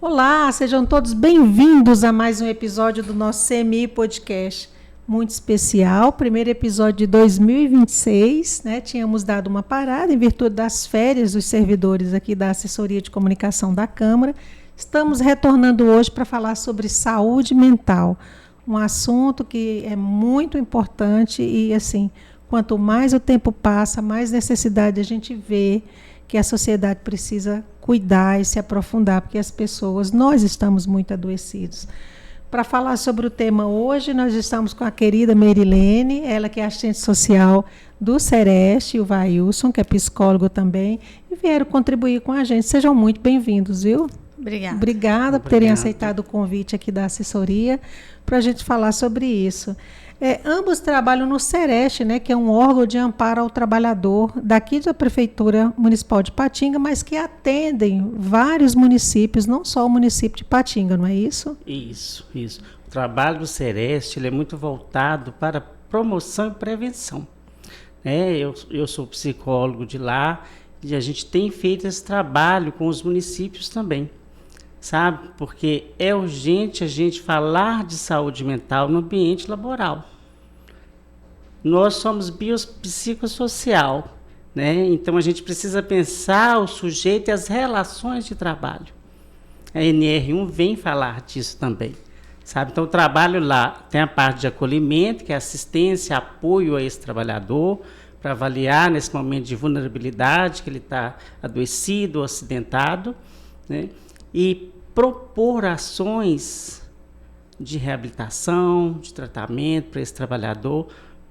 Olá, sejam todos bem-vindos a mais um episódio do nosso CMI Podcast, muito especial, primeiro episódio de 2026, né? Tínhamos dado uma parada em virtude das férias dos servidores aqui da Assessoria de Comunicação da Câmara. Estamos retornando hoje para falar sobre saúde mental, um assunto que é muito importante e, assim, quanto mais o tempo passa, mais necessidade a gente vê que a sociedade precisa cuidar e se aprofundar, porque as pessoas, nós estamos muito adoecidos. Para falar sobre o tema hoje, nós estamos com a querida Merilene, ela que é assistente social do Sereste, e o Vailson, que é psicólogo também, e vieram contribuir com a gente. Sejam muito bem-vindos, viu? Obrigada. Obrigada por terem aceitado o convite aqui da assessoria para a gente falar sobre isso. Ambos trabalham no Sereste, né, que é um órgão de amparo ao trabalhador daqui da Prefeitura Municipal de Patinga, mas que atendem vários municípios, não só o município de Patinga, não é isso? Isso. O trabalho do Sereste ele é muito voltado para promoção e prevenção. Eu sou psicólogo de lá e a gente tem feito esse trabalho com os municípios também. Sabe? Porque é urgente a gente falar de saúde mental no ambiente laboral. Nós somos biopsicossocial, né? Então a gente precisa pensar o sujeito e as relações de trabalho. A NR1 vem falar disso também, sabe? Então o trabalho lá tem a parte de acolhimento, que é assistência, apoio a esse trabalhador, para avaliar nesse momento de vulnerabilidade, que ele está adoecido ou acidentado, né? E propor ações de reabilitação, de tratamento para esse trabalhador,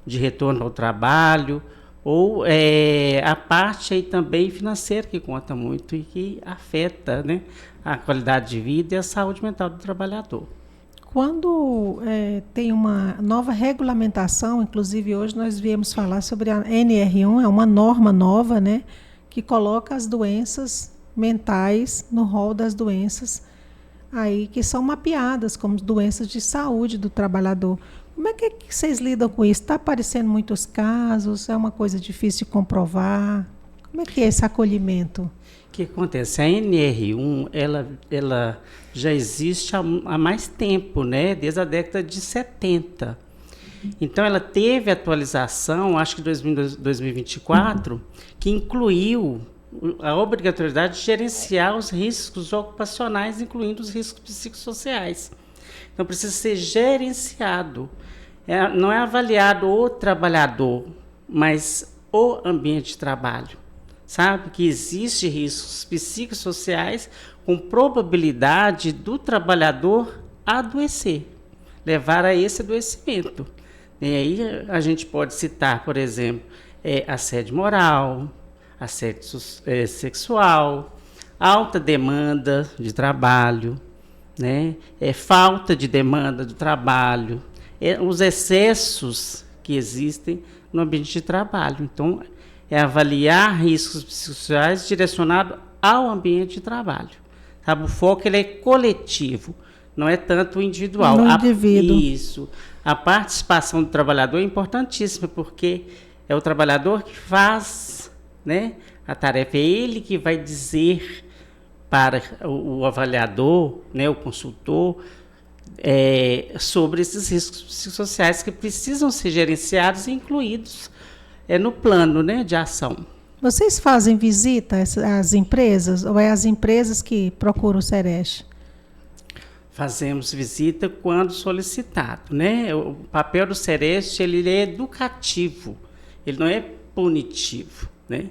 de retorno ao trabalho, ou a parte aí também financeira que conta muito e que afeta, né, a qualidade de vida e a saúde mental do trabalhador. Quando tem uma nova regulamentação, inclusive hoje nós viemos falar sobre a NR1, é uma norma nova, né, que coloca as doenças mentais no rol das doenças aí que são mapeadas como doenças de saúde do trabalhador. Como é que vocês lidam com isso? Está aparecendo muitos casos? É uma coisa difícil de comprovar? Como é que é esse acolhimento? O que acontece? A NR1 ela já existe há mais tempo, né? Desde a década de 70. Então, ela teve atualização, acho que em 2024, que incluiu a obrigatoriedade de gerenciar os riscos ocupacionais, incluindo os riscos psicossociais. Então, precisa ser gerenciado. Não é avaliado o trabalhador, mas o ambiente de trabalho. Sabe que existem riscos psicossociais com probabilidade do trabalhador adoecer, levar a esse adoecimento. E aí a gente pode citar, por exemplo, assédio moral, assédio sexual, alta demanda de trabalho, né? Falta de demanda do trabalho, os excessos que existem no ambiente de trabalho. Então, avaliar riscos psicossociais direcionado ao ambiente de trabalho. Sabe? O foco ele é coletivo, não é tanto individual. No indivíduo. Isso. A participação do trabalhador é importantíssima, porque é o trabalhador que faz, né, a tarefa, é ele que vai dizer para o avaliador, né, o consultor, sobre esses riscos psicossociais que precisam ser gerenciados e incluídos no plano, né, de ação. Vocês fazem visita às empresas ou é as empresas que procuram o Sereste? Fazemos visita quando solicitado, né? O papel do Sereste ele é educativo, ele não é punitivo, né?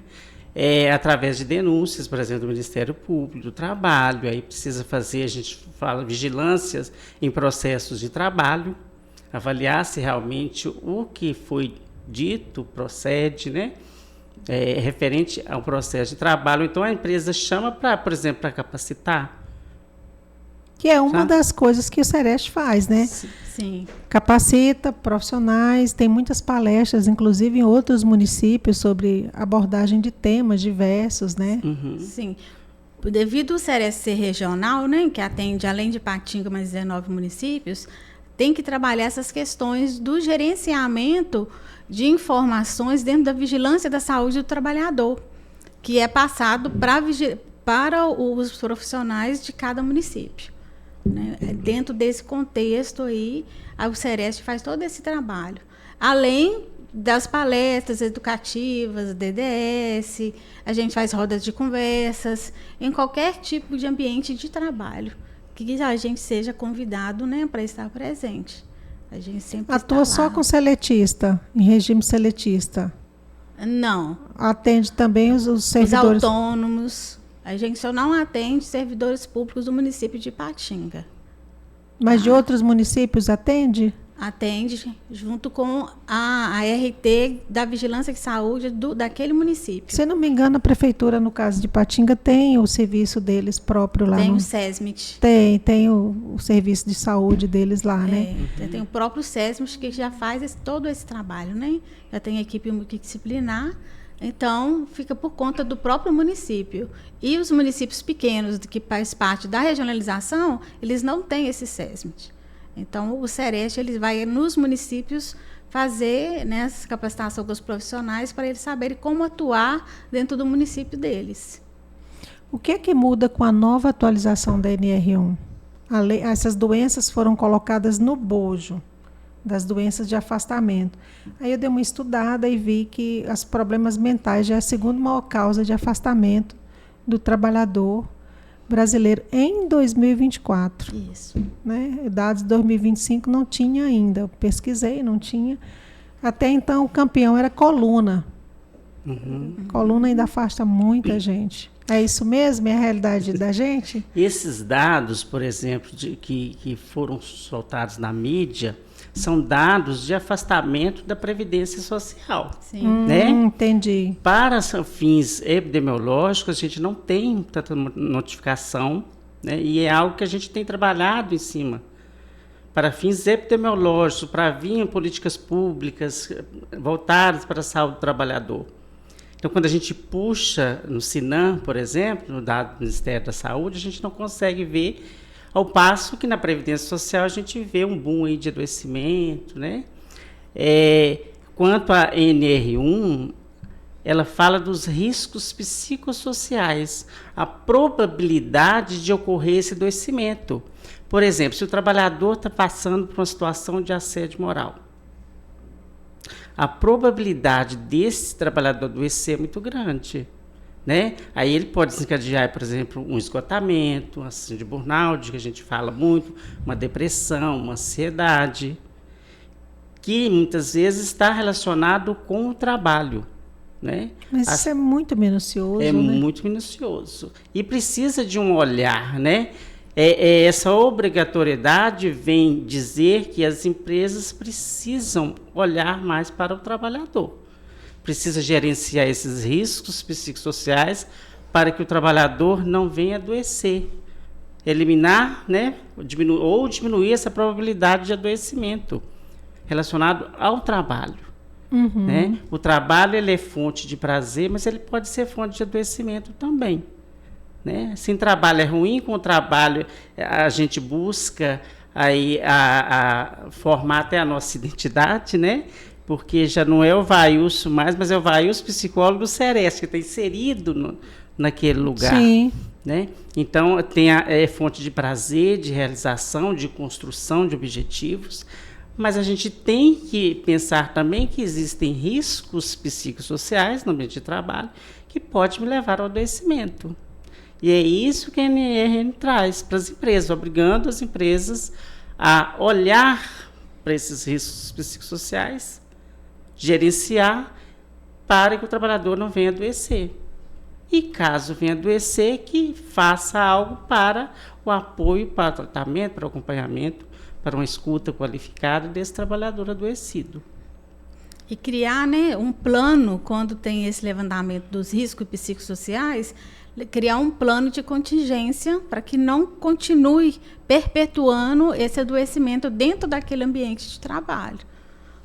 Através de denúncias, por exemplo, do Ministério Público do Trabalho, aí precisa fazer, a gente fala, vigilâncias em processos de trabalho, avaliar se realmente o que foi dito procede, né? Referente ao processo de trabalho. Então, a empresa chama para, por exemplo, para capacitar. Que é uma das coisas que o Sereste faz, né? Sim. Capacita profissionais, tem muitas palestras, inclusive em outros municípios, sobre abordagem de temas diversos, né? Uhum. Sim. Devido ao Sereste ser regional, né, que atende, além de Patinga, mais 19 municípios, tem que trabalhar essas questões do gerenciamento de informações dentro da vigilância da saúde do trabalhador, que é passado para os profissionais de cada município, né? Dentro desse contexto aí, o Sereste faz todo esse trabalho. Além das palestras educativas, DDS, a gente faz rodas de conversas, em qualquer tipo de ambiente de trabalho, que a gente seja convidado, né, para estar presente. A gente sempre atua só com seletista, em regime seletista? Não. Atende também os servidores? Os autônomos. A gente só não atende servidores públicos do município de Ipatinga. Mas de outros municípios atende? Atende junto com a RT da Vigilância de Saúde daquele município. Se não me engano, a prefeitura, no caso de Ipatinga, tem o serviço deles próprio lá. Tem no... o SESMIT. Tem o serviço de saúde deles lá, né? Tem o próprio SESMIT que já faz todo esse trabalho, né? Já tem equipe multidisciplinar. Então, fica por conta do próprio município. E os municípios pequenos, que fazem parte da regionalização, eles não têm esse SESMIT. Então, o Sereste ele vai nos municípios fazer, né, essa capacitação com os profissionais para eles saberem como atuar dentro do município deles. O que é que muda com a nova atualização da NR1? Essas doenças foram colocadas no bojo das doenças de afastamento. Aí eu dei uma estudada e vi que os problemas mentais já é a segunda maior causa de afastamento do trabalhador brasileiro em 2024. Isso. Né? Dados de 2025 não tinha ainda. Eu pesquisei, não tinha. Até então o campeão era coluna. Coluna ainda afasta muita gente. É isso mesmo? É a realidade da gente? Esses dados, por exemplo, que foram soltados na mídia, são dados de afastamento da Previdência Social. Sim. Né? Entendi. Para fins epidemiológicos, a gente não tem tanta notificação, né? E é algo que a gente tem trabalhado em cima. Para fins epidemiológicos, para vir políticas públicas voltadas para a saúde do trabalhador. Então, quando a gente puxa no SINAM, por exemplo, no dado do Ministério da Saúde, a gente não consegue ver, ao passo que na Previdência Social a gente vê um boom aí de adoecimento, né? Quanto à NR1, ela fala dos riscos psicossociais, a probabilidade de ocorrer esse adoecimento. Por exemplo, se o trabalhador está passando por uma situação de assédio moral, a probabilidade desse trabalhador adoecer é muito grande, né? Aí ele pode desencadear, por exemplo, um esgotamento, assim, de burnout, que a gente fala muito, uma depressão, uma ansiedade, que muitas vezes está relacionado com o trabalho, né? Mas isso é muito minucioso, né? Muito minucioso. E precisa de um olhar, né? Essa obrigatoriedade vem dizer que as empresas precisam olhar mais para o trabalhador. Precisa gerenciar esses riscos psicossociais para que o trabalhador não venha adoecer. Eliminar, né, diminuir essa probabilidade de adoecimento relacionado ao trabalho. Né? O trabalho ele é fonte de prazer, mas ele pode ser fonte de adoecimento também. Né? Se o trabalho é ruim, com o trabalho a gente busca aí a formar até a nossa identidade, né? Porque já não é o Vailson mais, mas é o Vailson psicólogo Sereste, que está inserido naquele lugar. Sim. Né? Então, é fonte de prazer, de realização, de construção de objetivos, mas a gente tem que pensar também que existem riscos psicossociais no ambiente de trabalho que podem me levar ao adoecimento. E é isso que a NRN traz para as empresas, obrigando as empresas a olhar para esses riscos psicossociais, gerenciar para que o trabalhador não venha adoecer. E caso venha adoecer, que faça algo para o apoio, para o tratamento, para o acompanhamento, para uma escuta qualificada desse trabalhador adoecido. E criar, né, um plano, quando tem esse levantamento dos riscos psicossociais, criar um plano de contingência para que não continue perpetuando esse adoecimento dentro daquele ambiente de trabalho.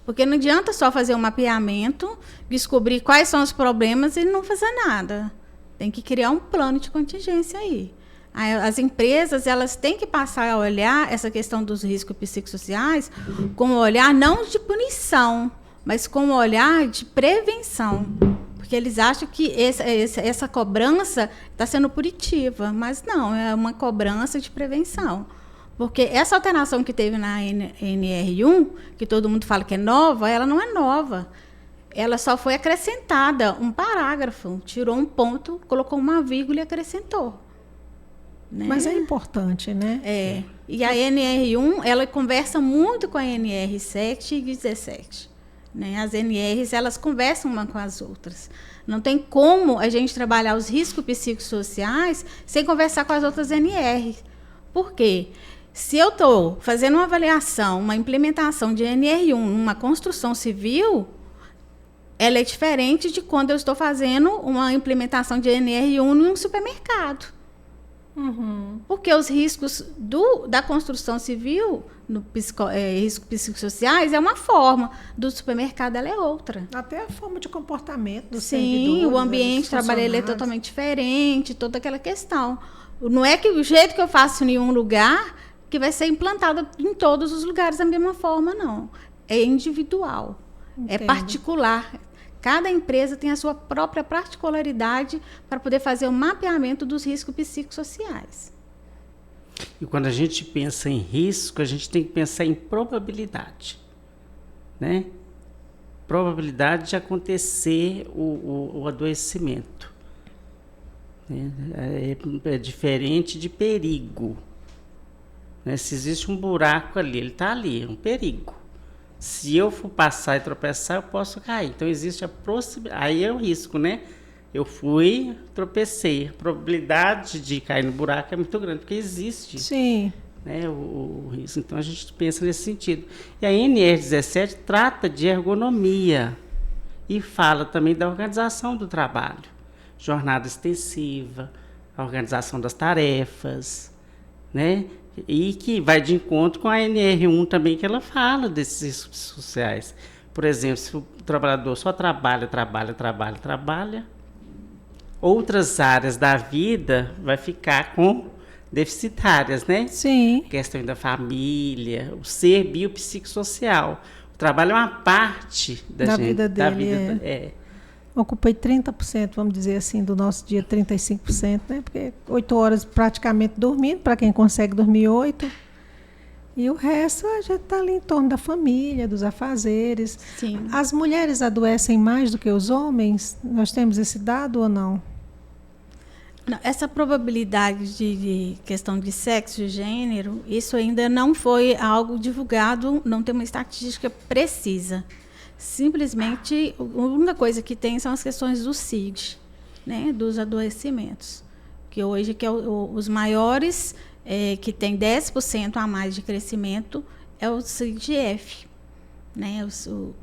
Porque não adianta só fazer um mapeamento, descobrir quais são os problemas e não fazer nada. Tem que criar um plano de contingência aí. As empresas elas têm que passar a olhar essa questão dos riscos psicossociais com um olhar não de punição, mas com um olhar de prevenção. Porque eles acham que essa cobrança está sendo punitiva, mas não, é uma cobrança de prevenção. Porque essa alteração que teve na NR1, que todo mundo fala que é nova, ela não é nova. Ela só foi acrescentada um parágrafo, tirou um ponto, colocou uma vírgula e acrescentou. Né? Mas é importante, né? É. E a NR1, ela conversa muito com a NR7 e 17. Né? As NRs, elas conversam uma com as outras. Não tem como a gente trabalhar os riscos psicossociais sem conversar com as outras NRs. Por quê? Se eu estou fazendo uma avaliação, uma implementação de NR1 numa construção civil, ela é diferente de quando eu estou fazendo uma implementação de NR1 num supermercado. Uhum. Porque os riscos da construção civil, riscos psicossociais, é uma forma, do supermercado ela é outra. Até a forma de comportamento do Sim, o ambiente trabalho é totalmente diferente, toda aquela questão. Não é que o jeito que eu faço em um lugar que vai ser implantado em todos os lugares da mesma forma, não. É individual, Entendo. É particular. Cada empresa tem a sua própria particularidade para poder fazer o mapeamento dos riscos psicossociais. E quando a gente pensa em risco, a gente tem que pensar em probabilidade, né? Probabilidade de acontecer o adoecimento. Né? É diferente de perigo. Né? Se existe um buraco ali, ele está ali, é um perigo. Se eu for passar e tropeçar, eu posso cair. Então, existe a possibilidade. Aí é o risco, né? Eu fui, tropecei. A probabilidade de cair no buraco é muito grande, porque existe. Sim. Né, o risco. Então, a gente pensa nesse sentido. E a NR17 trata de ergonomia e fala também da organização do trabalho. Jornada extensiva, a organização das tarefas, né? E que vai de encontro com a NR1 também, que ela fala desses riscos sociais. Por exemplo, se o trabalhador só trabalha, outras áreas da vida vai ficar com deficitárias, né? Sim. A questão da família, o ser biopsicossocial. O trabalho é uma parte da gente, vida dele. Da vida, Ocupei 30%, vamos dizer assim, do nosso dia, 35%, né? Porque 8 horas praticamente dormindo, para quem consegue dormir 8. E o resto a gente está ali em torno da família, dos afazeres. Sim. As mulheres adoecem mais do que os homens? Nós temos esse dado ou não? Não, essa probabilidade de questão de sexo e gênero, isso ainda não foi algo divulgado, não tem uma estatística precisa. Simplesmente, a única coisa que tem são as questões do CID, né, dos adoecimentos, que hoje que é os maiores, que tem 10% a mais de crescimento, é o CID-F, né,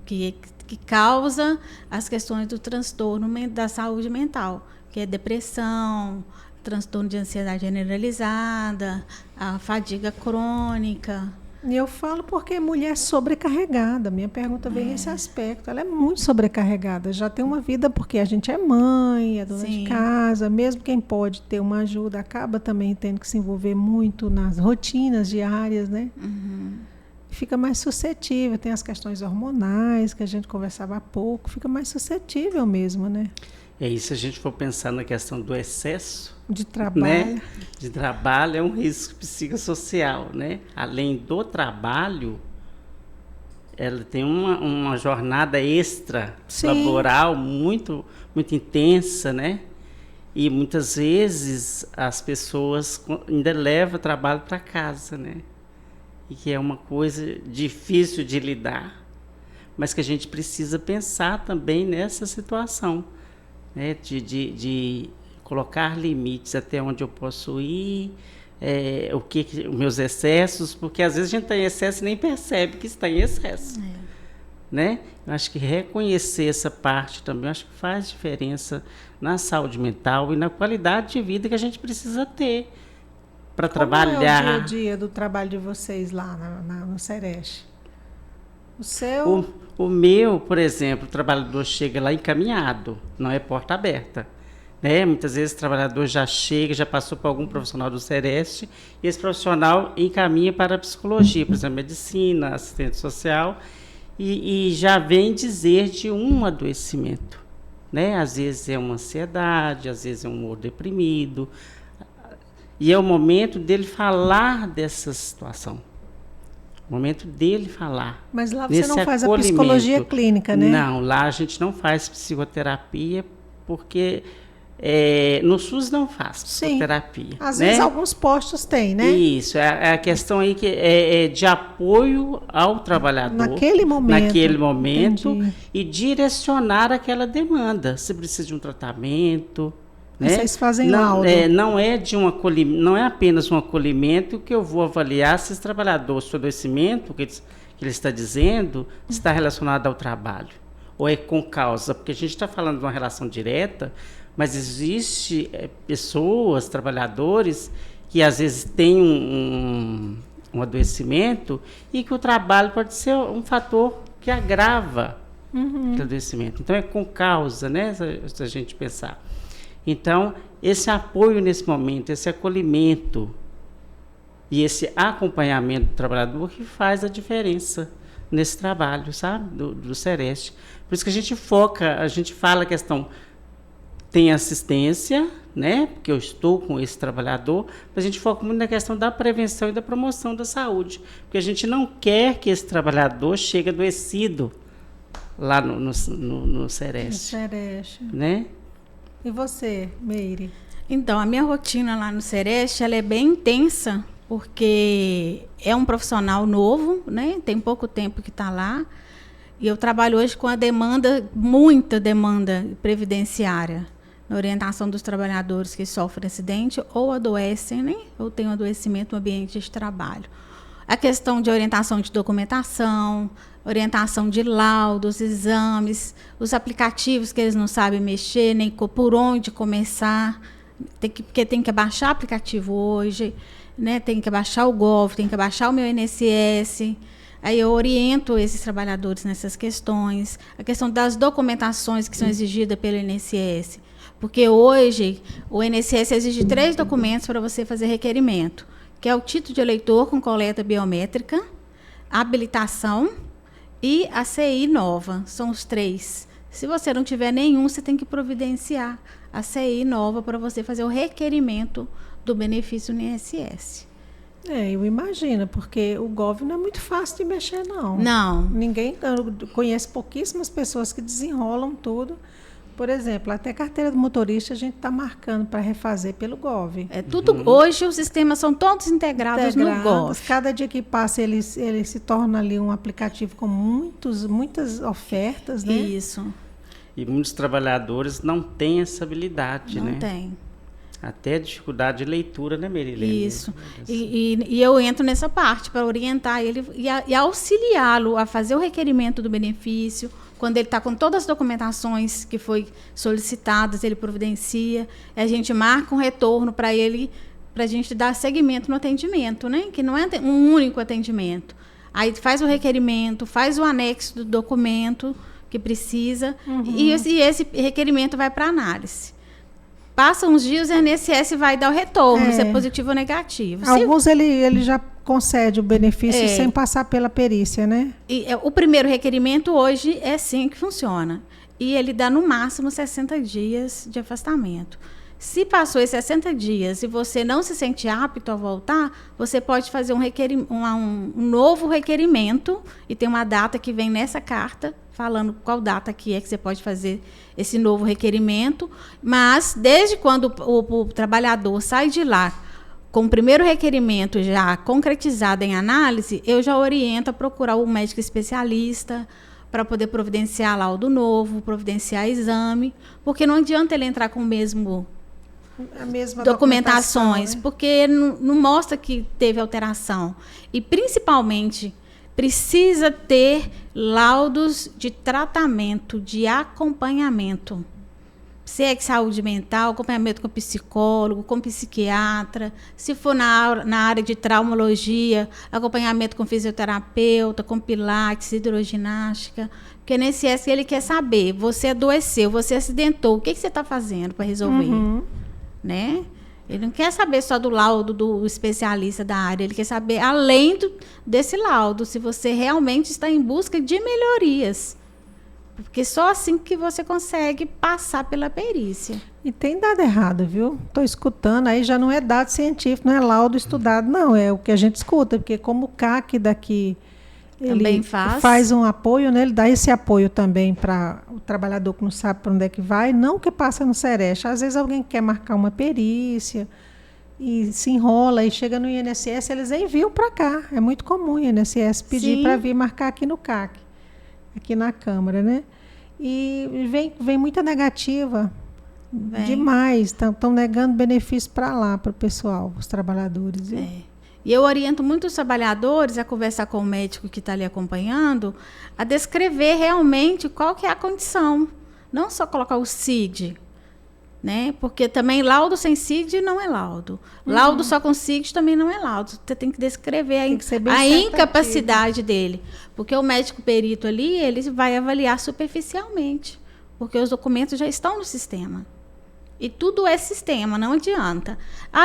que causa as questões do transtorno da saúde mental, que é depressão, transtorno de ansiedade generalizada, a fadiga crônica. E eu falo porque é mulher sobrecarregada. Minha pergunta vem nesse aspecto. Ela é muito sobrecarregada. Já tem uma vida porque a gente é mãe, é dona de casa. Mesmo quem pode ter uma ajuda, acaba também tendo que se envolver muito nas rotinas diárias, né? Uhum. Fica mais suscetível. Tem as questões hormonais, que a gente conversava há pouco. Fica mais suscetível mesmo, né? É isso, se a gente for pensar na questão do excesso de trabalho, né? De trabalho é um risco psicossocial, né? Além do trabalho, ela tem uma jornada extra laboral muito intensa, né? E muitas vezes as pessoas ainda levam o trabalho para casa, né? E que é uma coisa difícil de lidar, mas que a gente precisa pensar também nessa situação, né, de colocar limites até onde eu posso ir, os meus excessos, porque às vezes a gente está em excesso e nem percebe que está em excesso. Né? Eu acho que reconhecer essa parte também, acho que faz diferença na saúde mental e na qualidade de vida que a gente precisa ter para trabalhar. Como é o dia a dia do trabalho de vocês lá no Sereste? O seu... O meu, por exemplo, o trabalhador chega lá encaminhado, não é porta aberta. Né? Muitas vezes o trabalhador já chega, já passou por algum profissional do Sereste, e esse profissional encaminha para a psicologia, por exemplo, medicina, assistente social, e já vem dizer de um adoecimento. né? Às vezes é uma ansiedade, às vezes é um humor deprimido. E é o momento dele falar dessa situação. O momento dele falar. Mas lá você não faz a psicologia clínica, né? Não, lá a gente não faz psicoterapia, porque no SUS não faz psicoterapia. Sim. Às vezes alguns postos têm, né? Isso, é a questão aí que é de apoio ao trabalhador. Naquele momento entendi. E direcionar aquela demanda. Se precisa de um tratamento... Né? Vocês fazem laudo. Não é apenas um acolhimento que eu vou avaliar se esse trabalhador, seu adoecimento que ele está dizendo, está relacionado ao trabalho. Ou é com causa, porque a gente está falando de uma relação direta, mas existe pessoas, trabalhadores, que às vezes têm um adoecimento e que o trabalho pode ser um fator que agrava o adoecimento. Então é com causa, né? Se a gente pensar. Então, esse apoio nesse momento, esse acolhimento e esse acompanhamento do trabalhador que faz a diferença nesse trabalho, sabe, do Sereste. Por isso que a gente fala a questão, tem assistência, né, porque eu estou com esse trabalhador, mas a gente foca muito na questão da prevenção e da promoção da saúde, porque a gente não quer que esse trabalhador chegue adoecido lá no Sereste. No Sereste. Né? E você, Meire? Então, a minha rotina lá no Sereste, ela é bem intensa, porque é um profissional novo, né? Tem pouco tempo que está lá, e eu trabalho hoje com muita demanda previdenciária, na orientação dos trabalhadores que sofrem acidente ou adoecem, né? Ou têm um adoecimento no ambiente de trabalho. A questão de orientação de documentação, orientação de laudos, exames, os aplicativos que eles não sabem mexer, nem por onde começar, porque tem que baixar aplicativo hoje, né? Tem que baixar o Gov, tem que baixar o meu INSS. Aí eu oriento esses trabalhadores nessas questões. A questão das documentações que são exigidas pelo INSS. Porque hoje o INSS exige 3 documentos para você fazer requerimento, que é o título de eleitor com coleta biométrica, a habilitação e a CI nova. São os 3. Se você não tiver nenhum, você tem que providenciar a CI nova para você fazer o requerimento do benefício no INSS. Eu imagino, porque o Gov não é muito fácil de mexer, não. Não. Eu conheço pouquíssimas pessoas que desenrolam tudo. Por exemplo, até carteira do motorista a gente está marcando para refazer pelo Gov. Hoje os sistemas são todos integrados no Gov. Cada dia que passa ele se torna ali um aplicativo com muitas ofertas, né? Isso. E muitos trabalhadores não têm essa habilidade, né? Não tem. Até dificuldade de leitura, né, Merilene? Isso. E eu entro nessa parte para orientar ele e auxiliá-lo a fazer o requerimento do benefício. Quando ele está com todas as documentações que foi solicitadas, ele providencia. E a gente marca um retorno para ele, para a gente dar seguimento no atendimento, né? Que não é um único atendimento. Aí faz o requerimento, faz o anexo do documento que precisa, e esse requerimento vai para análise. Passam uns dias, o INSS vai dar o retorno, se é positivo ou negativo. Alguns ele já concede o benefício sem passar pela perícia, né? O primeiro requerimento hoje é assim que funciona. E ele dá no máximo 60 dias de afastamento. Se passou esses 60 dias e você não se sente apto a voltar, você pode fazer um novo requerimento, e tem uma data que vem nessa carta, falando qual data que é que você pode fazer esse novo requerimento. Mas, desde quando o trabalhador sai de lá com o primeiro requerimento já concretizado em análise, eu já oriento a procurar um médico especialista para poder providenciar laudo novo, providenciar exame, porque não adianta ele entrar com o mesmo a mesma documentações, né? Porque não mostra que teve alteração. E, principalmente, precisa ter laudos de tratamento, de acompanhamento. Se é de saúde mental, acompanhamento com psicólogo, com psiquiatra. Se for na área de traumologia, acompanhamento com fisioterapeuta, com pilates, hidroginástica. Porque o INSS ele quer saber, você adoeceu, você acidentou, o que você está fazendo para resolver? Né? Ele não quer saber só do laudo do especialista da área, ele quer saber, além desse laudo, se você realmente está em busca de melhorias. Porque só assim que você consegue passar pela perícia. E tem dado errado, viu? Estou escutando, aí já não é dado científico, não é laudo estudado, não, é o que a gente escuta, porque como o CAC daqui, Também ele faz um apoio, né? Ele dá esse apoio também para o trabalhador que não sabe para onde é que vai, não que passa no Sereste. Às vezes alguém quer marcar uma perícia e se enrola e chega no INSS, eles enviam para cá. É muito comum o INSS pedir para vir marcar aqui no CAC, aqui na Câmara, né? E vem muita negativa, demais. Estão negando benefício para lá, para o pessoal, os trabalhadores. Viu? E eu oriento muito os trabalhadores a conversar com o médico que está ali acompanhando, a descrever realmente qual que é a condição. Não só colocar o CID, né? Porque também laudo sem CID não é laudo. Laudo só com CID também não é laudo. Você tem que descrever a incapacidade dele. Porque o médico perito ali, ele vai avaliar superficialmente. Porque os documentos já estão no sistema. E tudo é sistema, não adianta.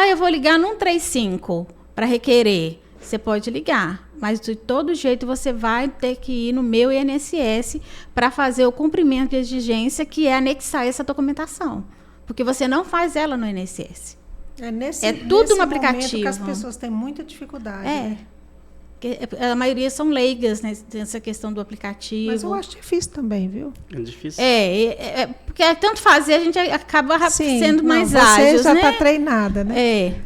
Eu vou ligar no 135 para requerer. Você pode ligar, mas de todo jeito você vai ter que ir no meu INSS para fazer o cumprimento de exigência, que é anexar essa documentação. Porque você não faz ela no INSS. É tudo no aplicativo. Que as pessoas têm muita dificuldade. Né? A maioria são leigas, né, nessa questão do aplicativo. Mas eu acho difícil também, viu? É difícil. Porque tanto fazer, a gente acaba sendo mais ágil. Você já está treinada, né?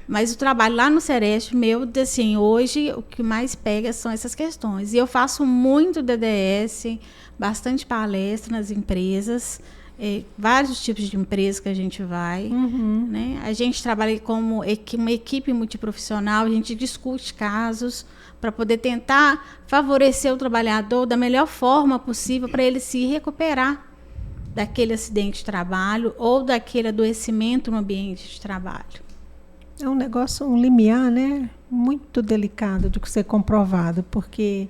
Mas o trabalho lá no Sereste, assim, hoje o que mais pega são essas questões. E eu faço muito DDS, bastante palestra nas empresas, vários tipos de empresas que a gente vai. Né? A gente trabalha como uma equipe multiprofissional, a gente discute casos para poder tentar favorecer o trabalhador da melhor forma possível para ele se recuperar daquele acidente de trabalho ou daquele adoecimento no ambiente de trabalho. É um negócio, um limiar, né? Muito delicado de ser comprovado, porque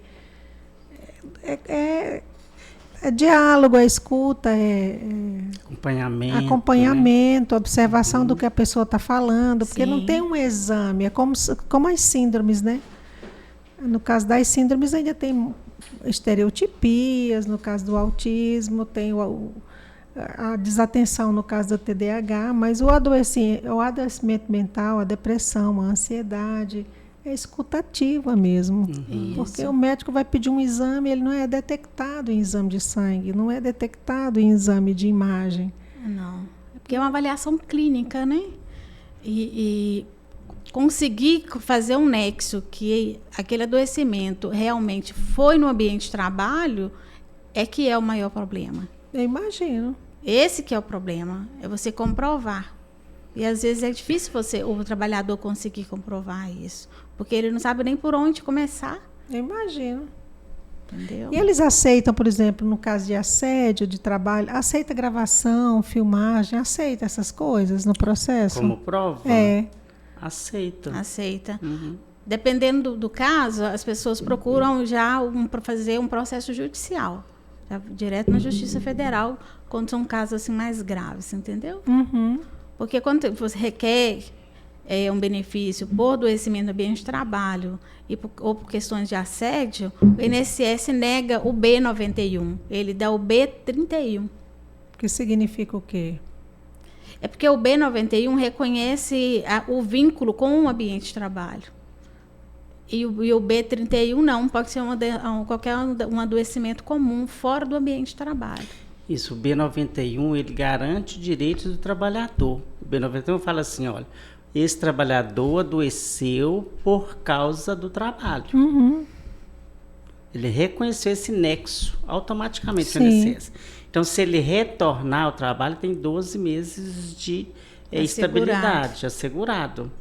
é diálogo, é escuta, acompanhamento, né? Observação do que a pessoa está falando, porque não tem um exame, é como as síndromes, né? No caso das síndromes ainda tem estereotipias, no caso do autismo tem a desatenção no caso do TDAH, mas o adoecimento mental, a depressão, a ansiedade, é escutativa mesmo. Porque o médico vai pedir um exame, ele não é detectado em exame de sangue, não é detectado em exame de imagem. Não, porque é uma avaliação clínica, né? E conseguir fazer um nexo que aquele adoecimento realmente foi no ambiente de trabalho é que é o maior problema. Eu imagino. Esse que é o problema, é você comprovar. E às vezes é difícil o trabalhador conseguir comprovar isso, porque ele não sabe nem por onde começar. Eu imagino. Entendeu? E eles aceitam, por exemplo, no caso de assédio, de trabalho, aceita gravação, filmagem, aceita essas coisas no processo? Como prova? Aceita. Dependendo do caso, as pessoas procuram já fazer um processo judicial. Direto na Justiça Federal, quando são casos assim mais graves, entendeu? Porque quando você requer um benefício por adoecimento no ambiente de trabalho ou por questões de assédio, o INSS nega o B91, ele dá o B31. Que significa o quê? É porque o B91 reconhece o vínculo com o ambiente de trabalho. E o B31 não, pode ser qualquer adoecimento comum fora do ambiente de trabalho. Isso, o B91, ele garante direitos do trabalhador. O B91 fala assim, olha, esse trabalhador adoeceu por causa do trabalho. Ele reconheceu esse nexo automaticamente no INSS. Então, se ele retornar ao trabalho, tem 12 meses de estabilidade, assegurado.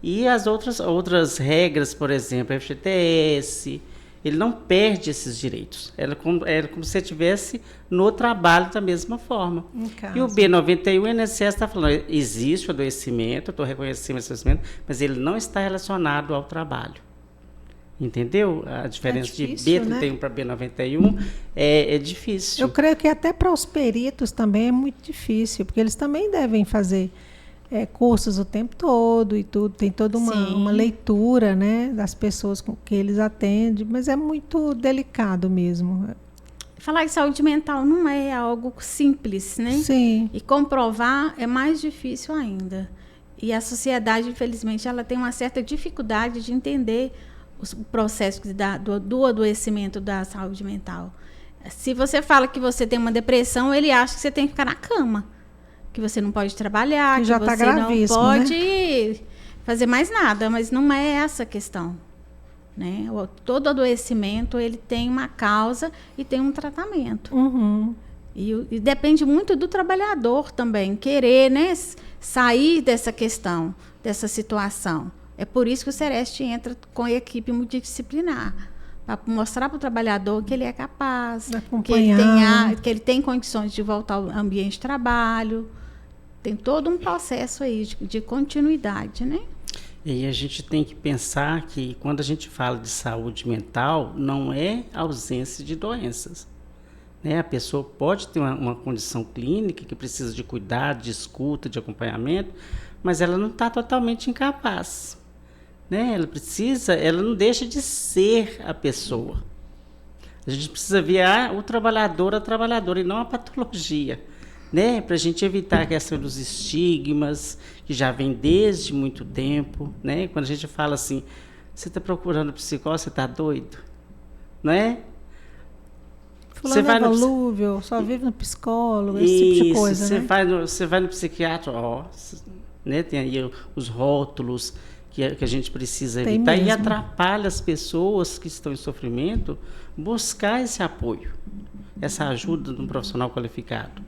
E as outras regras, por exemplo, FGTS, ele não perde esses direitos. É como se ele estivesse no trabalho da mesma forma. E o B91, o INSS está falando, existe o adoecimento, estou reconhecendo esse adoecimento, mas ele não está relacionado ao trabalho. Entendeu? A diferença difícil, de B31 para B91 é difícil. Eu creio que até para os peritos também é muito difícil, porque eles também devem fazer cursos o tempo todo e tudo, tem toda uma leitura, né, das pessoas com que eles atendem, mas é muito delicado mesmo. falar que saúde mental não é algo simples, né? Sim. E comprovar é mais difícil ainda. E a sociedade, infelizmente, ela tem uma certa dificuldade de entender o processo do adoecimento da saúde mental. Se você fala que você tem uma depressão, ele acha que você tem que ficar na cama, que você não pode trabalhar, que já você tá gravíssimo, não pode né? fazer mais nada, mas não é essa a questão, né? Todo adoecimento ele tem uma causa e tem um tratamento. Uhum. E depende muito do trabalhador também querer, né, sair dessa questão, dessa situação. É por isso que o Sereste entra com a equipe multidisciplinar, para mostrar para o trabalhador que ele é capaz, que ele tem condições de voltar ao ambiente de trabalho. Tem todo um processo aí de continuidade, né? E a gente tem que pensar que quando a gente fala de saúde mental, não é ausência de doenças. Né? A pessoa pode ter uma condição clínica que precisa de cuidado, de escuta, de acompanhamento, mas ela não está totalmente incapaz. Né? Ela não deixa de ser a pessoa. A gente precisa ver o trabalhador, a trabalhadora, e não a patologia. Né? Para a gente evitar a questão dos estigmas, que já vem desde muito tempo. Né? Quando a gente fala assim, você está procurando psicólogo, você está doido? Não é? Fulano é volúvel, só vive no psicólogo, esse tipo de coisa, você, né? Você vai no psiquiatra, né? Tem aí os rótulos que a gente precisa evitar e atrapalha as pessoas que estão em sofrimento buscar esse apoio, essa ajuda de um profissional qualificado.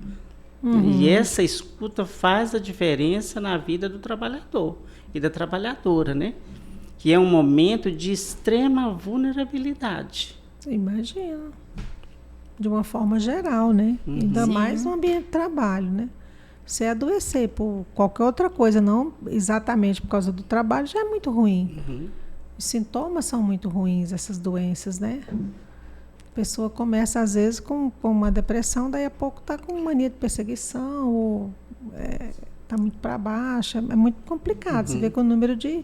Uhum. E essa escuta faz a diferença na vida do trabalhador e da trabalhadora, né? Que é um momento de extrema vulnerabilidade. Imagina. De uma forma geral, né? Uhum. Ainda mais no ambiente de trabalho, né? Se adoecer por qualquer outra coisa, não exatamente por causa do trabalho, já é muito ruim. Uhum. Os sintomas são muito ruins, essas doenças, né? A pessoa começa, às vezes, com uma depressão, daí a pouco está com mania de perseguição, ou está muito para baixo. É muito complicado. Você vê que o número de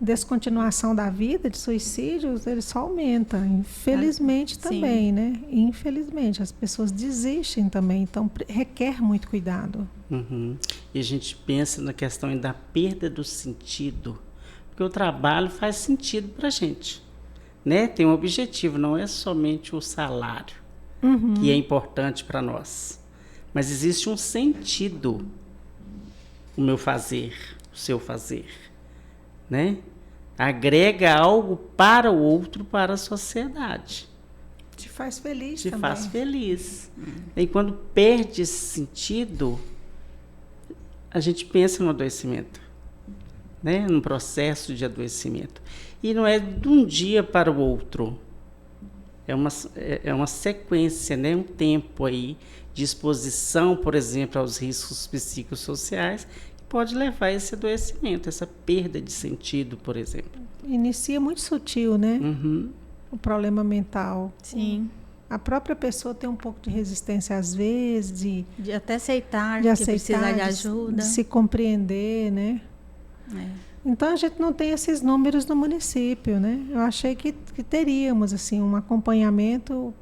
descontinuação da vida, de suicídios, ele só aumenta. Infelizmente também, sim, né? Infelizmente, as pessoas desistem também, então requer muito cuidado. Uhum. E a gente pensa na questão da perda do sentido, porque o trabalho faz sentido para a gente. Né? Tem um objetivo, não é somente o salário, que é importante para nós, mas existe um sentido, o meu fazer, o seu fazer, né? Agrega algo para o outro, para a sociedade. Te faz feliz também. Te faz feliz. E quando perde esse sentido, a gente pensa no adoecimento, né? No processo de adoecimento. E não é de um dia para o outro. É uma sequência, né? Um tempo aí de exposição, por exemplo, aos riscos psicossociais, que pode levar a esse adoecimento, essa perda de sentido, por exemplo. Inicia muito sutil, né? Uhum. O problema mental. Sim. A própria pessoa tem um pouco de resistência, às vezes, de até aceitar que precisa de ajuda. De se compreender, né? Então, a gente não tem esses números no município, né? Eu achei que teríamos, assim, um acompanhamento.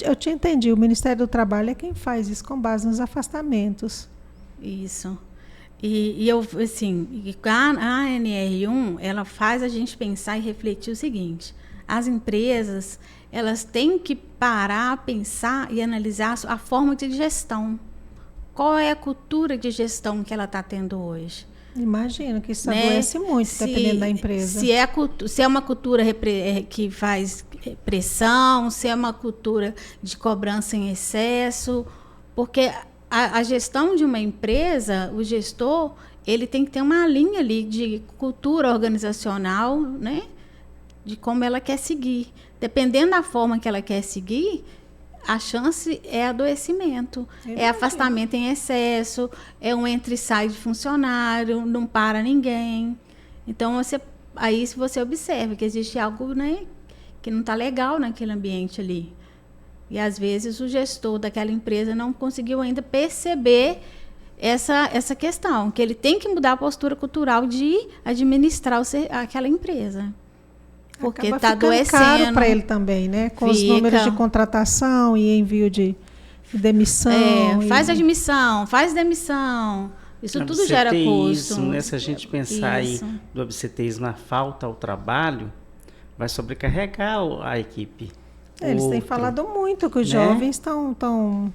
Eu te entendi, o Ministério do Trabalho é quem faz isso com base nos afastamentos. Isso. E eu, assim, a ANR1, ela faz a gente pensar e refletir o seguinte: as empresas, elas têm que parar, pensar e analisar a forma de gestão. Qual é a cultura de gestão que ela está tendo hoje? Imagino que isso adoece muito, dependendo da empresa. Se é uma cultura que faz pressão, se é uma cultura de cobrança em excesso, porque a gestão de uma empresa, o gestor, ele tem que ter uma linha ali de cultura organizacional, né? De como ela quer seguir. Dependendo da forma que ela quer seguir, a chance é adoecimento, é afastamento em excesso, é um entra e sai de funcionário, não para ninguém. Então, aí se você observa que existe algo, né, que não está legal naquele ambiente ali. E, às vezes, o gestor daquela empresa não conseguiu ainda perceber essa questão, que ele tem que mudar a postura cultural de administrar aquela empresa. porque Acaba está ficando adoecendo. caro para ele também, né? Com os números de contratação e envio de demissão. Faz admissão, faz demissão. Isso tudo gera custo. Né? Se a gente pensar aí do absenteísmo, a falta ao trabalho, vai sobrecarregar a equipe. Eles têm falado muito que os jovens estão com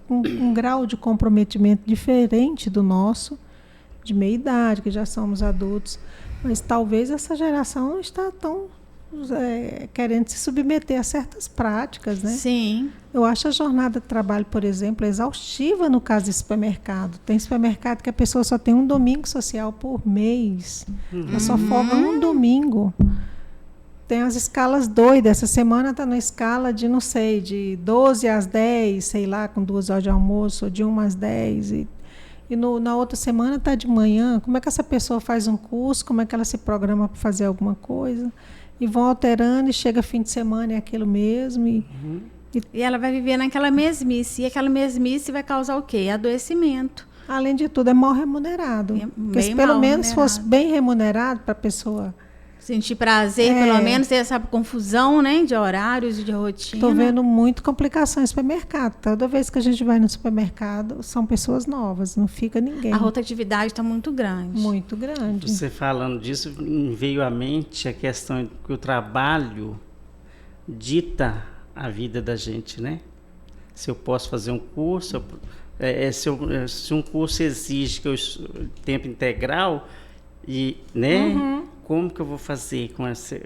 um grau de comprometimento diferente do nosso, de meia idade, que já somos adultos. Mas talvez essa geração não está tão querendo se submeter a certas práticas, né? Sim. Eu acho a jornada de trabalho, por exemplo, exaustiva no caso de supermercado. Tem supermercado que a pessoa só tem um domingo social por mês. Ela só folga um domingo. Tem as escalas doidas. Essa semana está na escala de, não sei, de 12 às 10, sei lá, com 2 horas de almoço, ou de 1 às 10. E na outra semana está de manhã. Como é que essa pessoa faz um curso? Como é que ela se programa para fazer alguma coisa? E vão alterando e chega fim de semana é aquilo mesmo. E ela vai viver naquela mesmice. E aquela mesmice vai causar o quê? Adoecimento. Além de tudo, é mal remunerado. Porque se pelo menos fosse bem remunerado para a pessoa... Sentir prazer, pelo menos, ter essa confusão, né, de horários e de rotina. Estou vendo muito complicações no supermercado. Toda vez que a gente vai no supermercado, são pessoas novas, não fica ninguém. A rotatividade está muito grande. Muito grande. Você falando disso, veio à mente a questão de que o trabalho dita a vida da gente, né? Se eu posso fazer um curso, se um curso exige que eu tempo integral, né? Como que eu vou fazer com esse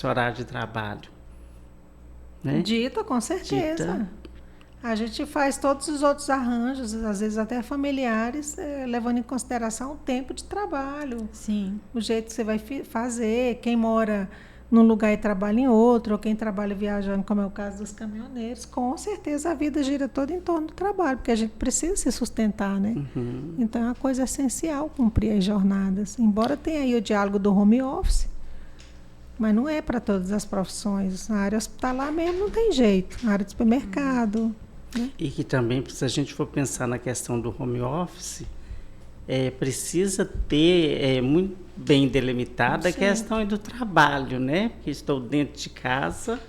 horário de trabalho? Né? Dita, com certeza. A gente faz todos os outros arranjos, às vezes até familiares, levando em consideração o tempo de trabalho. Sim. O jeito que você vai fazer, quem mora num lugar e trabalha em outro, ou quem trabalha viajando, como é o caso dos caminhoneiros, com certeza a vida gira toda em torno do trabalho, porque a gente precisa se sustentar, né? Então é uma coisa essencial cumprir as jornadas. Embora tenha aí o diálogo do home office, mas não é para todas as profissões. Na área hospitalar mesmo não tem jeito, na área de supermercado. Né? E que também, se a gente for pensar na questão do home office, precisa ter muito bem delimitada a questão do trabalho, né? Porque estou dentro de casa.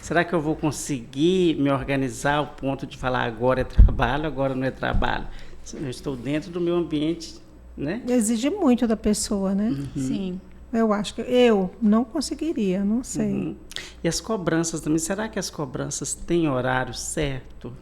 Será que eu vou conseguir me organizar ao ponto de falar agora é trabalho, agora não é trabalho? Eu estou dentro do meu ambiente, né? Exige muito da pessoa, né? Sim. Eu acho que eu não conseguiria, não sei. E as cobranças também, será que as cobranças têm horário certo?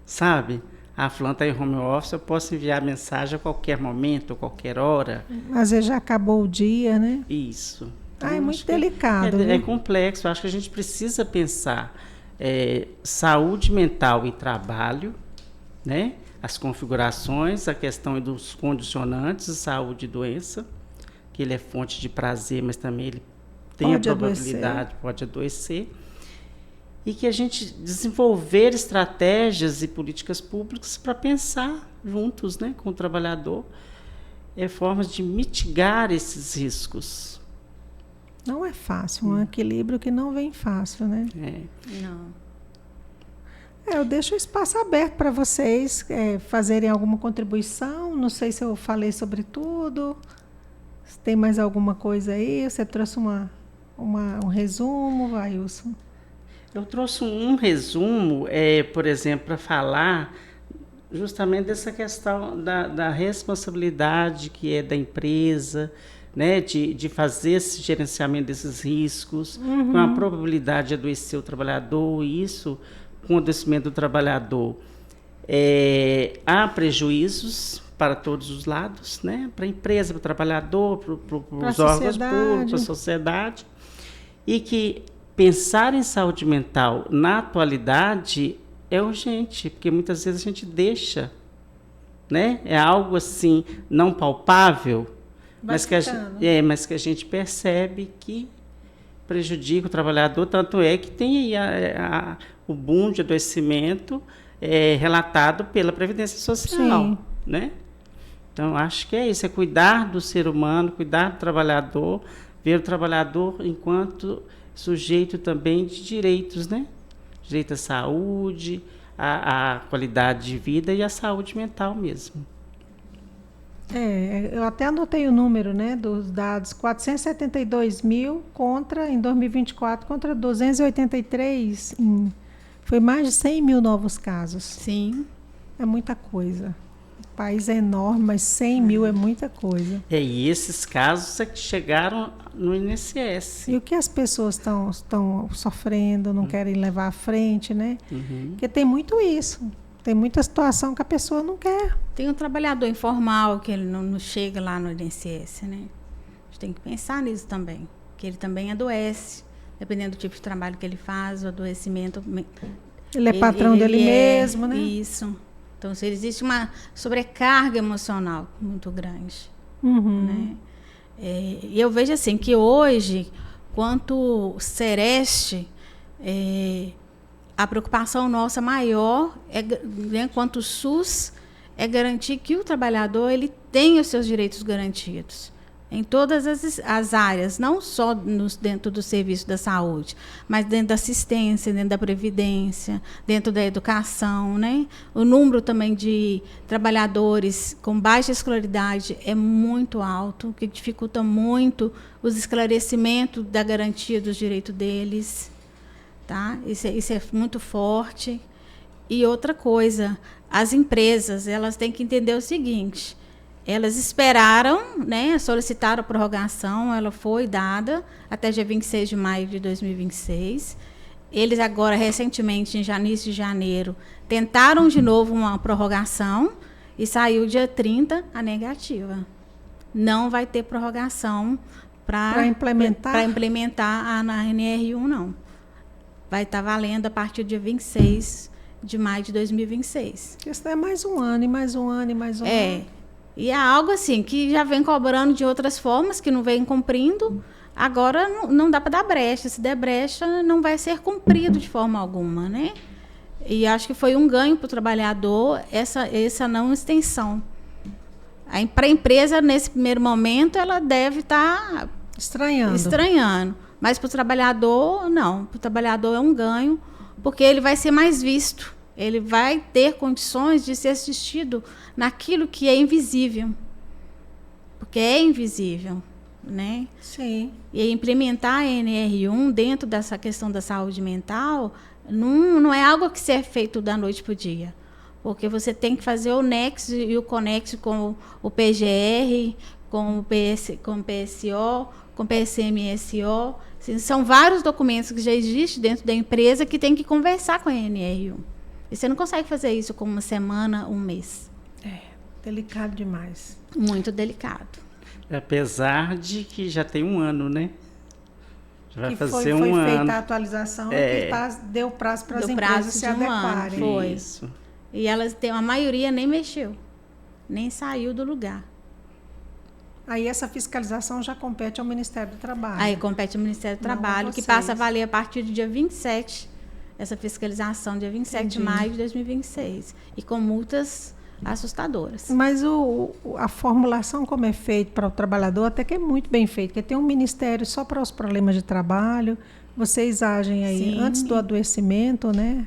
Sabe? A fulana está em home office, eu posso enviar mensagem a qualquer momento, a qualquer hora. Às vezes já acabou o dia, né? Isso. Então, é muito delicado. É complexo. Eu acho que a gente precisa pensar saúde mental e trabalho, né? As configurações, a questão dos condicionantes, saúde e doença, que ele é fonte de prazer, mas também ele tem a probabilidade, pode adoecer. E que a gente desenvolver estratégias e políticas públicas para pensar juntos, né, com o trabalhador, formas de mitigar esses riscos. Não é fácil, um equilíbrio que não vem fácil, né? Não. Eu deixo o espaço aberto para vocês fazerem alguma contribuição. Não sei se eu falei sobre tudo. Se tem mais alguma coisa aí, você trouxe um resumo, Vailson? Eu trouxe um resumo, por exemplo, para falar justamente dessa questão da responsabilidade que é da empresa, né, de fazer esse gerenciamento desses riscos, com a probabilidade de adoecer o trabalhador, isso, com o adoecimento do trabalhador, há prejuízos para todos os lados, né, para a empresa, para o trabalhador, para os órgãos públicos, para a sociedade, e que pensar em saúde mental na atualidade é urgente, porque muitas vezes a gente deixa, né? É algo assim não palpável, mas que a gente percebe que prejudica o trabalhador, tanto é que tem aí o boom de adoecimento relatado pela Previdência Social, né? Então, acho que é isso, é cuidar do ser humano, cuidar do trabalhador, ver o trabalhador enquanto sujeito também de direitos, né? Direito à saúde, à qualidade de vida e à saúde mental mesmo. Eu até anotei o número, né, dos dados, 472 mil em 2024, contra 283, foi mais de 100 mil novos casos. Sim. É muita coisa. O país é enorme, mas 100 mil é muita coisa. E esses casos é que chegaram no INSS. E o que as pessoas estão sofrendo, não querem levar à frente, né? Porque tem muito isso. Tem muita situação que a pessoa não quer. Tem um trabalhador informal que ele não chega lá no INSS, né? A gente tem que pensar nisso também, que ele também adoece, dependendo do tipo de trabalho que ele faz, o adoecimento. Ele é patrão dele mesmo, né? Isso. Então, se existe uma sobrecarga emocional muito grande, né? E eu vejo assim que hoje, quanto Sereste, a preocupação nossa maior, né, quanto SUS, é garantir que o trabalhador ele tenha os seus direitos garantidos em todas as áreas, não só dentro do serviço da saúde, mas dentro da assistência, dentro da previdência, dentro da educação, né? O número também de trabalhadores com baixa escolaridade é muito alto, que dificulta muito os esclarecimentos da garantia dos direitos deles. Tá? Isso é muito forte. E outra coisa, as empresas elas têm que entender o seguinte: elas esperaram, né, solicitaram a prorrogação, ela foi dada até dia 26 de maio de 2026. Eles agora, recentemente, em início de janeiro, tentaram de novo uma prorrogação e saiu dia 30 a negativa. Não vai ter prorrogação para implementar a NR1, não. Vai estar valendo a partir do dia 26 de maio de 2026. Isso é mais um ano, e mais um ano, e mais um ano. E é algo assim que já vem cobrando de outras formas, que não vem cumprindo. Agora não dá para dar brecha. Se der brecha, não vai ser cumprido de forma alguma, né? E acho que foi um ganho para o trabalhador essa não extensão. Para a empresa, nesse primeiro momento, ela deve estar estranhando. Mas para o trabalhador, não. Para o trabalhador é um ganho, porque ele vai ser mais visto. Ele vai ter condições de ser assistido naquilo que é invisível. Porque é invisível, né? Sim. E implementar a NR1 dentro dessa questão da saúde mental não é algo que seja feito da noite para o dia. Porque você tem que fazer o nexo e o conexo com o PGR, com o PSO, com o PSMSO. São vários documentos que já existem dentro da empresa que tem que conversar com a NR1. E você não consegue fazer isso com uma semana, um mês. Delicado demais. Muito delicado. Apesar de que já tem um ano, né? Já vai fazer um ano. Foi feita a atualização e deu prazo para as empresas se adequarem. Foi. Isso. E a maioria nem mexeu, nem saiu do lugar. Aí essa fiscalização já compete ao Ministério do Trabalho. Aí compete ao Ministério do Trabalho, que passa a valer a partir do dia 27, essa fiscalização, dia 27 de maio de 2026. E com multas assustadoras. Mas a formulação como é feita para o trabalhador até que é muito bem feita, porque tem um ministério só para os problemas de trabalho, vocês agem aí antes do adoecimento, né?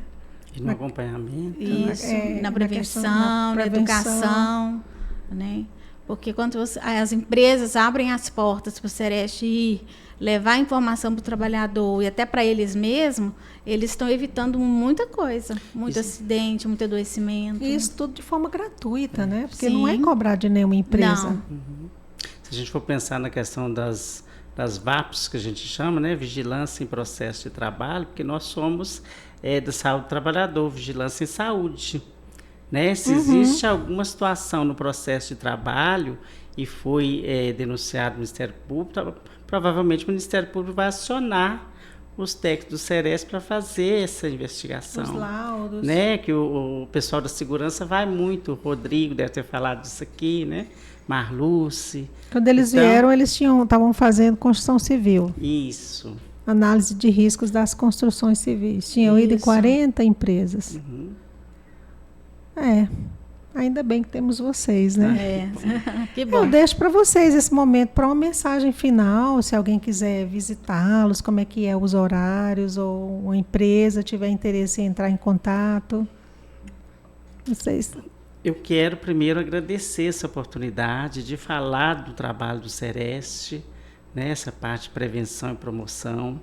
E no acompanhamento. Isso, na prevenção, na educação, né? Porque quando as empresas abrem as portas para o Sereste ir levar informação para o trabalhador e até para eles mesmos, eles estão evitando muita coisa, muito acidente, muito adoecimento. E isso tudo de forma gratuita, né? Porque não é cobrar de nenhuma empresa. Não. Se a gente for pensar na questão das VAPs, que a gente chama, né? Vigilância em processo de trabalho, porque nós somos da saúde do trabalhador, vigilância em saúde. Né? Se existe alguma situação no processo de trabalho e foi denunciado no Ministério Público, provavelmente o Ministério Público vai acionar os técnicos do Sereste para fazer essa investigação. Os laudos. Né? Que o pessoal da segurança vai muito, o Rodrigo deve ter falado disso aqui, né? Marluce. Quando eles vieram, eles estavam fazendo construção civil. Isso. Análise de riscos das construções civis. Tinham ido em 40 empresas. Ainda bem que temos vocês, né? Que bom. Eu deixo para vocês esse momento para uma mensagem final, se alguém quiser visitá-los, como é que é os horários, ou uma empresa tiver interesse em entrar em contato. Vocês. Eu quero primeiro agradecer essa oportunidade de falar do trabalho do Sereste, né, essa parte de prevenção e promoção,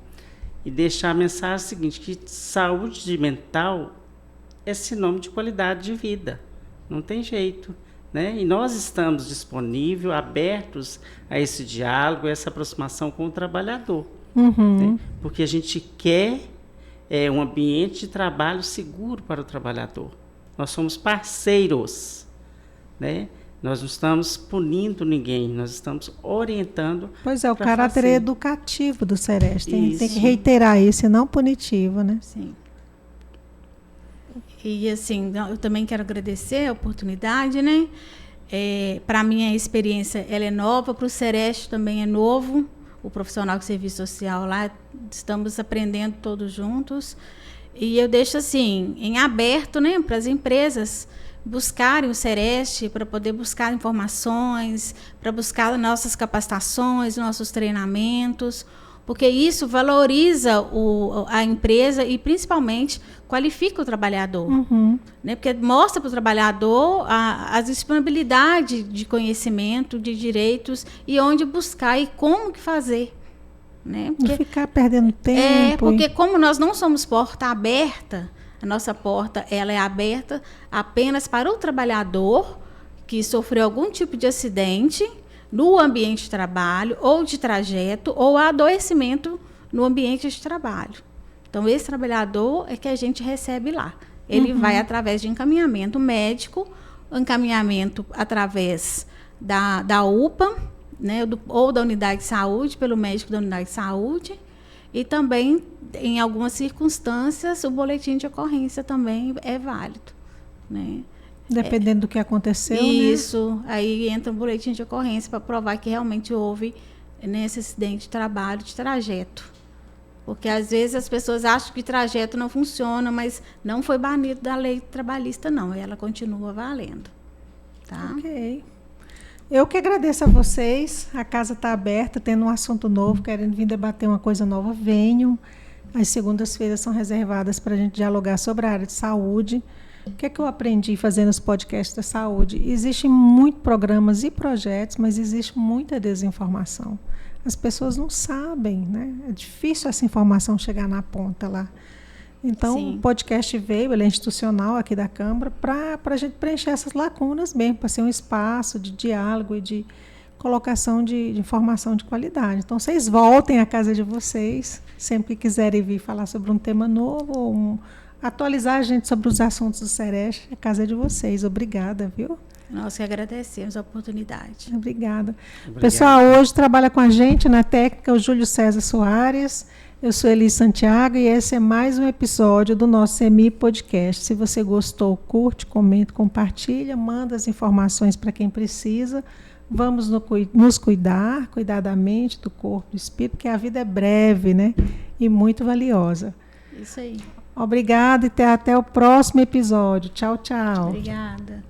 e deixar a mensagem seguinte, que saúde mental é sinônimo de qualidade de vida, não tem jeito, né? E nós estamos disponíveis, abertos a esse diálogo, a essa aproximação com o trabalhador, né? Porque a gente quer um ambiente de trabalho seguro para o trabalhador. Nós somos parceiros, né? Nós não estamos punindo ninguém, nós estamos orientando. Pois é, o caráter educativo do Sereste. Tem que reiterar isso, e não punitivo, né? Sim. E assim, eu também quero agradecer a oportunidade, né? Para mim a experiência ela é nova, para o Sereste também é novo. O profissional de serviço social lá, estamos aprendendo todos juntos. E eu deixo assim, em aberto, né, para as empresas buscarem o Sereste, para poder buscar informações, para buscar nossas capacitações, nossos treinamentos, porque isso valoriza a empresa e, principalmente, qualifica o trabalhador. Né, porque mostra para o trabalhador a disponibilidade de conhecimento, de direitos, e onde buscar e como que fazer. Né? Não ficar perdendo tempo. Porque como nós não somos porta aberta, a nossa porta ela é aberta apenas para o trabalhador que sofreu algum tipo de acidente no ambiente de trabalho, ou de trajeto, ou adoecimento no ambiente de trabalho. Então, esse trabalhador é que a gente recebe lá. Ele vai através de encaminhamento médico, encaminhamento através da UPA, né, ou da unidade de saúde, pelo médico da unidade de saúde, e também, em algumas circunstâncias, o boletim de ocorrência também é válido. Né? Dependendo do que aconteceu, isso, né? Aí entra um boletim de ocorrência para provar que realmente houve, né, esse acidente de trabalho, de trajeto. Porque, às vezes, as pessoas acham que trajeto não funciona, mas não foi banido da lei trabalhista, não. Ela continua valendo. Tá? Ok. Eu que agradeço a vocês. A casa está aberta, tendo um assunto novo, querendo vir debater uma coisa nova, venham. As segundas-feiras são reservadas para a gente dialogar sobre a área de saúde. O que é que eu aprendi fazendo os podcasts da saúde? Existem muitos programas e projetos, mas existe muita desinformação. As pessoas não sabem, né? É difícil essa informação chegar na ponta lá. Então, sim, o podcast veio, ele é institucional aqui da Câmara, para a gente preencher essas lacunas mesmo, para ser um espaço de diálogo e de colocação de informação de qualidade. Então, vocês voltem à casa de vocês, sempre que quiserem vir falar sobre um tema novo, ou atualizar a gente sobre os assuntos do Sereste, a casa é de vocês. Obrigada, viu? Nós que agradecemos a oportunidade. Obrigada. O pessoal hoje trabalha com a gente na técnica o Júlio César Soares. Eu sou Elis Santiago e esse é mais um episódio do nosso CMI Podcast. Se você gostou, curte, comenta, compartilha, manda as informações para quem precisa. Vamos nos cuidar da mente, do corpo, do espírito, porque a vida é breve, né? E muito valiosa. Isso aí. Obrigada e até o próximo episódio. Tchau, tchau. Obrigada.